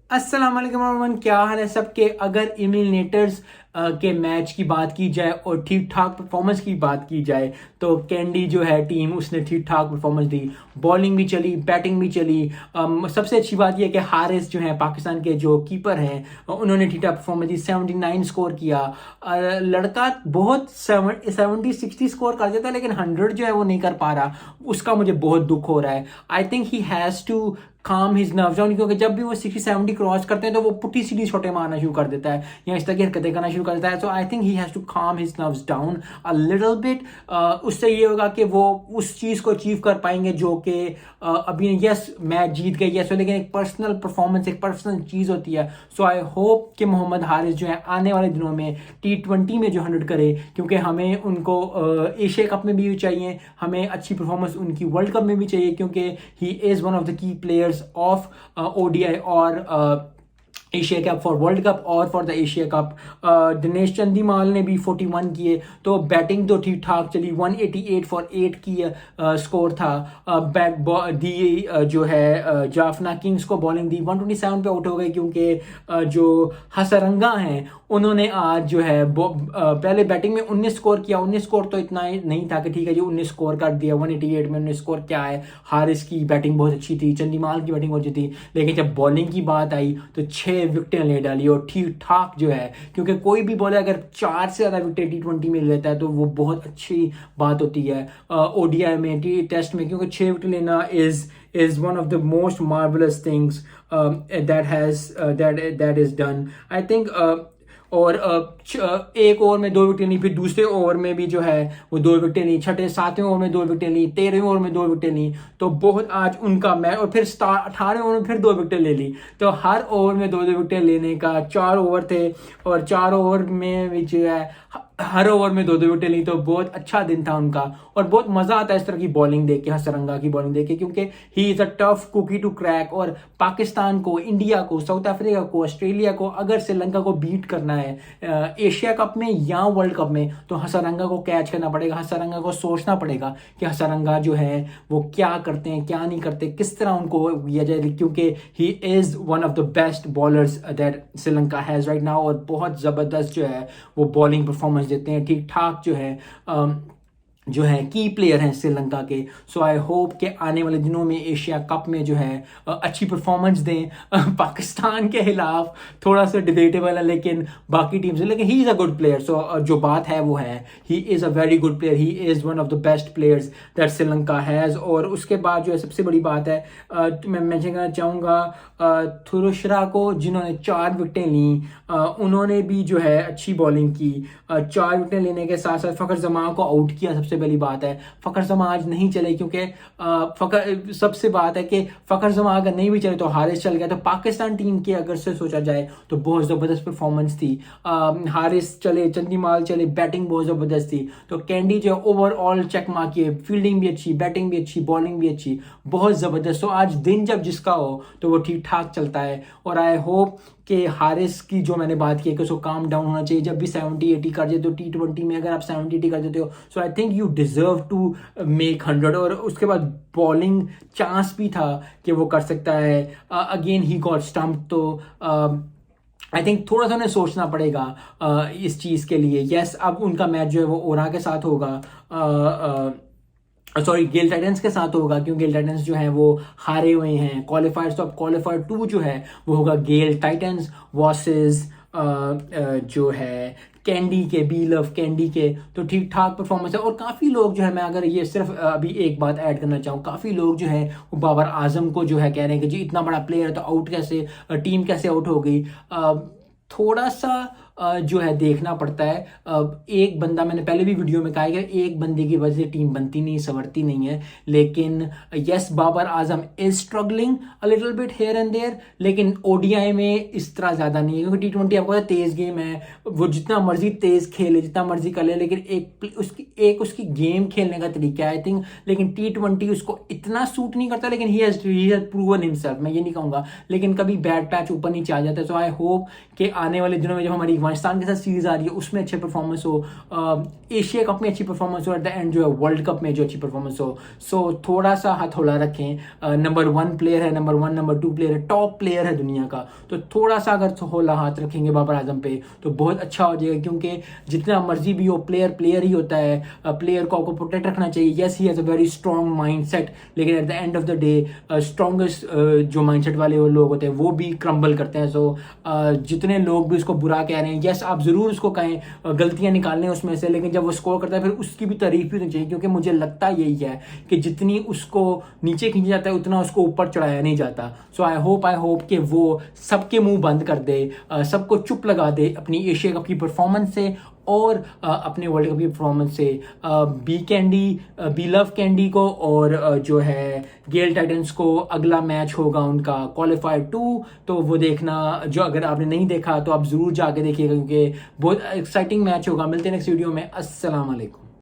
अस्सलाम वालेकुम एवरीवन, क्या हाल है सबके। अगर एलिमिनेटर्स के मैच की बात की जाए और ठीक ठाक परफॉर्मेंस की बात की जाए तो कैंडी जो है टीम उसने ठीक ठाक परफॉर्मेंस दी। बॉलिंग भी चली, बैटिंग भी चली। सबसे अच्छी बात यह है कि हारिस जो है पाकिस्तान के जो कीपर हैं उन्होंने ठीक ठाक परफॉर्मेंस दी, 79 स्कोर किया। लड़का बहुत 70-60 स्कोर कर देता है लेकिन 100 जो है वो नहीं कर पा रहा, उसका मुझे बहुत दुख हो रहा है। I think he has to calm his nerves down, क्योंकि जब भी वो 60-70 क्रॉस करते हैं तो वो पुट्टी सीधी छोटे मारना शुरू कर देता है या इस तरह की हरकतें करना शुरू कर देता है। So I think he has to calm his nerves down a little bit. उससे ये होगा कि वो उस चीज़ को अचीव कर पाएंगे जो कि अभी यस मैच जीत गए, यस, लेकिन एक पर्सनल परफॉर्मेंस, एक पर्सनल चीज़ होती है। सो आई होप कि मोहम्मद हारिस जो है आने वाले दिनों में T20 में जो 100 करे, क्योंकि हमें उनको एशिया कप में भी चाहिए, हमें अच्छी परफॉर्मेंस उनकी वर्ल्ड कप में भी चाहिए, क्योंकि he is one of the key players of ODI और Asia cup, for world cup और for the Asia cup. Dinesh Chandimal ने भी 41 किए, तो बैटिंग तो ठीक ठाक चली। 188 फॉर 8 की स्कोर था। बैट दी जो है जाफना किंग्स को बॉलिंग दी, 127 पे आउट हो गए, क्योंकि जो हसरंगा हैं उन्होंने आज जो है पहले बैटिंग में 19 स्कोर किया। 19 स्कोर तो इतना नहीं था कि ठीक है जी 19 स्कोर कर दिया, 188 में 19 स्कोर क्या है। हारिस की बैटिंग बहुत अच्छी थी, चंदीमाल की बैटिंग बहुत अच्छी थी, लेकिन जब बॉलिंग की बात आई तो 6 विकेटें ले डाली और ठीक ठाक जो है, क्योंकि कोई भी बॉलर अगर 4 से ज़्यादा विकेट T20 में लेता है तो वो बहुत अच्छी बात होती है ODI में, टेस्ट में, क्योंकि 6 विकेट लेना is one of the most marvelous things that is done, I think। और एक ओवर में 2 विकेटें ली, फिर दूसरे ओवर में भी जो है वो 2 विकेटें ली, छठे 7वें ओवर में 2 विकेटें ली, 13वें ओवर में 2 विकेटें ली, तो बहुत आज उनका मैच। और फिर 18वें ओवर में फिर 2 विकेटें ले ली, तो हर ओवर में 2-2 विकेटें लेने का 4 ओवर थे, और 4 ओवर में भी जो है हर ओवर में 2-2 विकेटें ली, तो बहुत अच्छा दिन था उनका। और बहुत मजा आता है इस तरह की बॉलिंग देख के, हसरंगा की बॉलिंग देख के, क्योंकि he is a tough cookie to crack. और पाकिस्तान को, इंडिया को, साउथ अफ्रीका को, ऑस्ट्रेलिया को अगर श्रीलंका को बीट करना है एशिया कप में या वर्ल्ड कप में, तो हसरंगा को कैच करना पड़ेगा। हसरंगा को सोचना पड़ेगा कि हसरंगा जो है वो क्या करते हैं, क्या नहीं करते, किस तरह उनको किया जाए, क्योंकि he is one of the best bowlers that Sri Lanka has right now. और बहुत ज़बरदस्त जो है वो बॉलिंग परफॉर्मेंस देते हैं, ठीक ठाक जो है की प्लेयर हैं श्रीलंका के। सो आई होप कि आने वाले दिनों में एशिया कप में जो है अच्छी परफॉर्मेंस दें। पाकिस्तान के खिलाफ थोड़ा सा डिबेटेबल है, लेकिन बाकी टीम से, लेकिन he is a good player. So जो बात है वो है, he is a very good player, he is one of the best players that Sri Lanka has. और उसके बाद जो है सबसे बड़ी बात है, मैं मेंशन करना चाहूँगा थुरुशरा को, जिन्होंने 4 विकेटें ली। उन्होंने भी जो है अच्छी बॉलिंग की। 4 विकेटें लेने के साथ साथ फ़खर जमान को आउट किया। सबसे पहली बात है, फ़खर जमान आज नहीं चले, क्योंकि सबसे बात है कि फ़खर जमान अगर नहीं भी चले तो हारिस चल गया। तो पाकिस्तान टीम की अगर से सोचा जाए तो बहुत ज़बरदस्त परफॉर्मेंस थी। हारिस चले, चंदीमाल चले, बैटिंग बहुत ज़बरदस्त थी। तो कैंडी जो ओवरऑल चेक मार्क किए, फील्डिंग भी अच्छी, बैटिंग भी अच्छी, बॉलिंग भी अच्छी, बहुत ज़बरदस्त। तो आज दिन जब जिसका हो तो वो ठीक ठाक चलता है। और आई होप कि हारिस की जो मैंने बात की है कि उसको काम डाउन होना चाहिए। जब भी 70-80 कर देते हो T20 में, अगर आप 70-80 कर देते हो, so I think you deserve to make 100। और उसके बाद बॉलिंग चांस भी था कि वो कर सकता है। Again he got stump. तो आई थिंक थोड़ा सा उन्हें सोचना पड़ेगा इस चीज़ के लिए। यस, अब उनका मैच जो है वो ओरा के साथ होगा, सॉरी गेल टाइटंस के साथ होगा, क्योंकि गेल टाइटंस जो है वो हारे हुए हैं क्वालिफायर्स। तो अब क्वालिफायर 2 जो है वो होगा गेल टाइटंस वर्सेस जो है कैंडी के, बी लव कैंडी के। तो ठीक ठाक परफॉर्मेंस है। और काफ़ी लोग जो है, मैं अगर ये सिर्फ अभी एक बात ऐड करना चाहूँ, काफ़ी लोग जो है वो बाबर आजम को जो है कह रहे हैं कि जी इतना बड़ा प्लेयर है तो आउट कैसे, टीम कैसे आउट हो गई। थोड़ा सा जो है देखना पड़ता है। एक बंदा, मैंने पहले भी वीडियो में कहा है कि एक बंदे की वजह से टीम बनती नहीं, संवरती नहीं है। लेकिन yes, Babar Azam is struggling a little bit here and there, लेकिन ODI में इस तरह ज़्यादा नहीं है, क्योंकि T20 आपको तेज़ गेम है, वो जितना मर्जी तेज़ खेले, जितना मर्जी कर ले, लेकिन एक उसकी गेम खेलने का तरीका है आई थिंक। लेकिन T20 उसको इतना सूट नहीं करता, लेकिन ही हैज़ प्रूवन हिमसेल्फ, मैं ये नहीं कहूँगा, लेकिन कभी बैड पैच ऊपर नीचे आ जाता है। सो आई होप कि आने वाले दिनों में जब हमारी अफगानिस्तान के साथ सीरीज आ रही है उसमें अच्छे परफॉर्मेंस हो, एशिया कप में अच्छी परफॉर्मेंस हो, एट द एंड जो है वर्ल्ड कप में जो अच्छी परफॉर्मेंस हो। सो थोड़ा सा हथौला रखें, नंबर 1 प्लेयर है, नंबर 1 नंबर 2 प्लेयर है, टॉप प्लेयर है दुनिया का, तो थोड़ा सा अगर हौला हाथ रखेंगे बाबर आजम पे तो बहुत अच्छा हो जाएगा, क्योंकि जितना मर्जी भी हो प्लेयर प्लेयर ही होता है, प्लेयर को आपको प्रोटेक्ट रखना चाहिए। Yes he has a very strong mind set, लेकिन at the end of the day strongest जो माइंड सेट वाले वो लोग होते हैं वो भी क्रम्बल करते हैं। सो जितने लोग भी उसको बुरा कह रहे हैं, यस आप ज़रूर उसको कहें, गलतियां निकालें उसमें से, लेकिन जब वो स्कोर करता है फिर उसकी भी तारीफ भी होनी चाहिए, क्योंकि मुझे लगता यही है कि जितनी उसको नीचे खींचा जाता है उतना उसको ऊपर चढ़ाया नहीं जाता। सो आई होप कि वो सबके मुंह बंद कर दे, सबको चुप लगा दे अपनी एशिया कप की परफॉर्मेंस से और अपने वर्ल्ड कप की परफॉर्मेंस से। बी लव कैंडी को और जो है गेल टाइटंस को अगला मैच होगा उनका क्वालिफायर 2, तो वो देखना, जो अगर आपने नहीं देखा तो आप ज़रूर जाके देखिएगा, क्योंकि बहुत एक्साइटिंग मैच होगा। मिलते हैं नेक्स्ट वीडियो में। अस्सलाम वालेकुम।